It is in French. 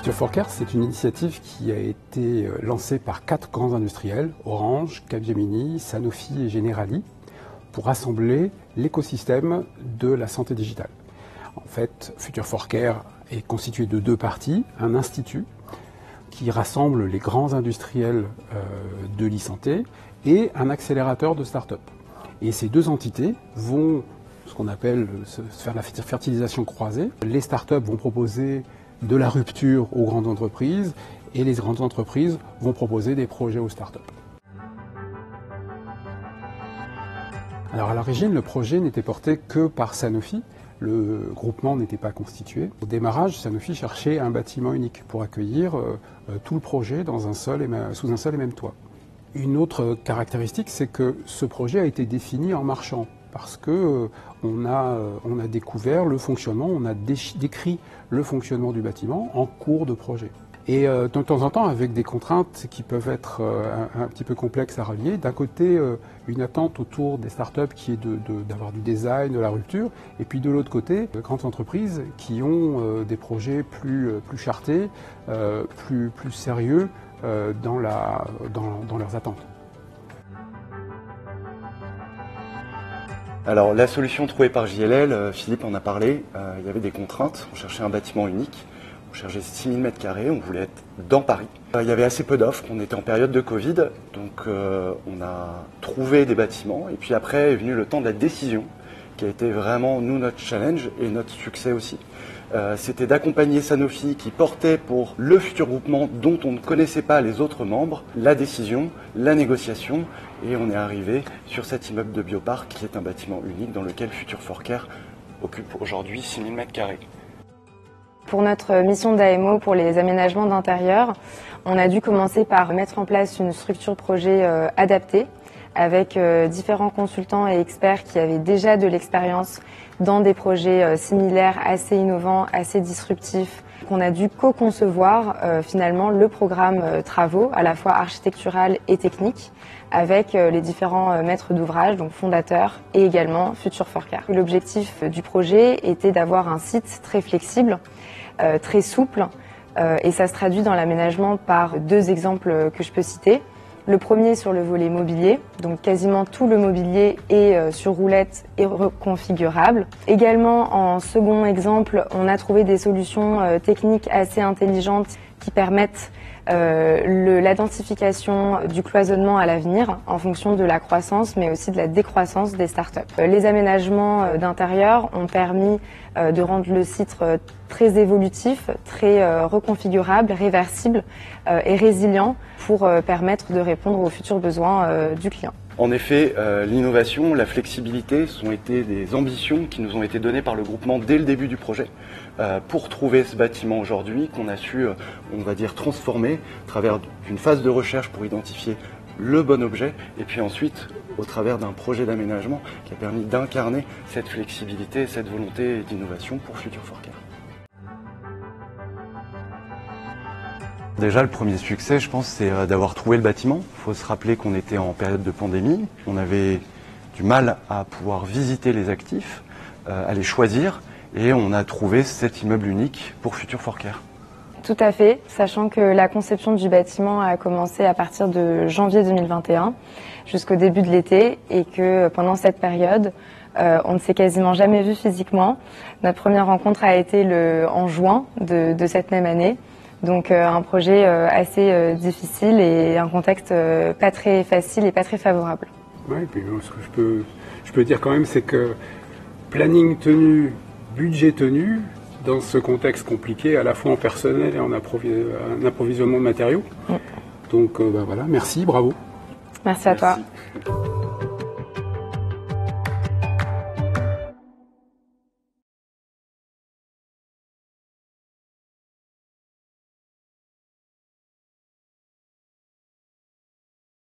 Future for Care, c'est une initiative qui a été lancée par 4 grands industriels, Orange, Capgemini, Sanofi et Generali, pour rassembler l'écosystème de la santé digitale. En fait, Future for Care est constitué de 2 parties, un institut qui rassemble les grands industriels de l'e-santé et un accélérateur de start-up. Et ces 2 entités vont, ce qu'on appelle faire la fertilisation croisée. Les start-up vont proposer de la rupture aux grandes entreprises et les grandes entreprises vont proposer des projets aux start-up. Alors à l'origine, le projet n'était porté que par Sanofi. Le groupement n'était pas constitué. Au démarrage, Sanofi cherchait un bâtiment unique pour accueillir tout le projet sous un seul et même toit. Une autre caractéristique, c'est que ce projet a été défini en marchant, parce que on a découvert le fonctionnement, on a décrit le fonctionnement du bâtiment en cours de projet. Et de temps en temps, avec des contraintes qui peuvent être un petit peu complexes à rallier. D'un côté, une attente autour des startups qui est d'avoir du design, de la rupture, et puis de l'autre côté, de grandes entreprises qui ont des projets plus chartés, plus sérieux dans leurs attentes. Alors la solution trouvée par JLL, Philippe en a parlé, il y avait des contraintes, on cherchait un bâtiment unique. On cherchait 6000 m², on voulait être dans Paris. Il y avait assez peu d'offres, on était en période de Covid, donc on a trouvé des bâtiments. Et puis après est venu le temps de la décision, qui a été vraiment, nous, notre challenge et notre succès aussi. C'était d'accompagner Sanofi, qui portait pour le futur groupement dont on ne connaissait pas les autres membres, la décision, la négociation. Et on est arrivé sur cet immeuble de Bioparc, qui est un bâtiment unique dans lequel Future for Care occupe aujourd'hui 6000 m². Pour notre mission d'AMO pour les aménagements d'intérieur, on a dû commencer par mettre en place une structure projet adaptée avec différents consultants et experts qui avaient déjà de l'expérience dans des projets similaires, assez innovants, assez disruptifs. On a dû co-concevoir finalement le programme travaux, à la fois architectural et technique, avec les différents maîtres d'ouvrage, donc fondateurs, et également Future for Care. L'objectif du projet était d'avoir un site très flexible, très souple, et ça se traduit dans l'aménagement par 2 exemples que je peux citer. Le premier sur le volet mobilier, donc quasiment tout le mobilier est sur roulette et reconfigurable. Également, en second exemple, on a trouvé des solutions techniques assez intelligentes qui permettent l'identification du cloisonnement à l'avenir en fonction de la croissance mais aussi de la décroissance des startups. Les aménagements d'intérieur ont permis de rendre le site très évolutif, très reconfigurable, réversible et résilient pour permettre de répondre aux futurs besoins du client. En effet, l'innovation, la flexibilité sont été des ambitions qui nous ont été données par le groupement dès le début du projet pour trouver ce bâtiment aujourd'hui qu'on a su, on va dire, transformer à travers d'une phase de recherche pour identifier le bon objet et puis ensuite au travers d'un projet d'aménagement qui a permis d'incarner cette flexibilité et cette volonté d'innovation pour Future for Care. Déjà, le premier succès, je pense, c'est d'avoir trouvé le bâtiment. Il faut se rappeler qu'on était en période de pandémie. On avait du mal à pouvoir visiter les actifs, à les choisir. Et on a trouvé cet immeuble unique pour Future for Care. Tout à fait, sachant que la conception du bâtiment a commencé à partir de janvier 2021 jusqu'au début de l'été et que pendant cette période, on ne s'est quasiment jamais vu physiquement. Notre première rencontre a été en juin de cette même année. Donc un projet assez difficile et un contexte pas très facile et pas très favorable. Oui, et puis ce que je peux dire quand même, c'est que planning tenu, budget tenu, dans ce contexte compliqué, à la fois en personnel et en approvisionnement de matériaux. Donc voilà, merci, bravo. Merci à toi.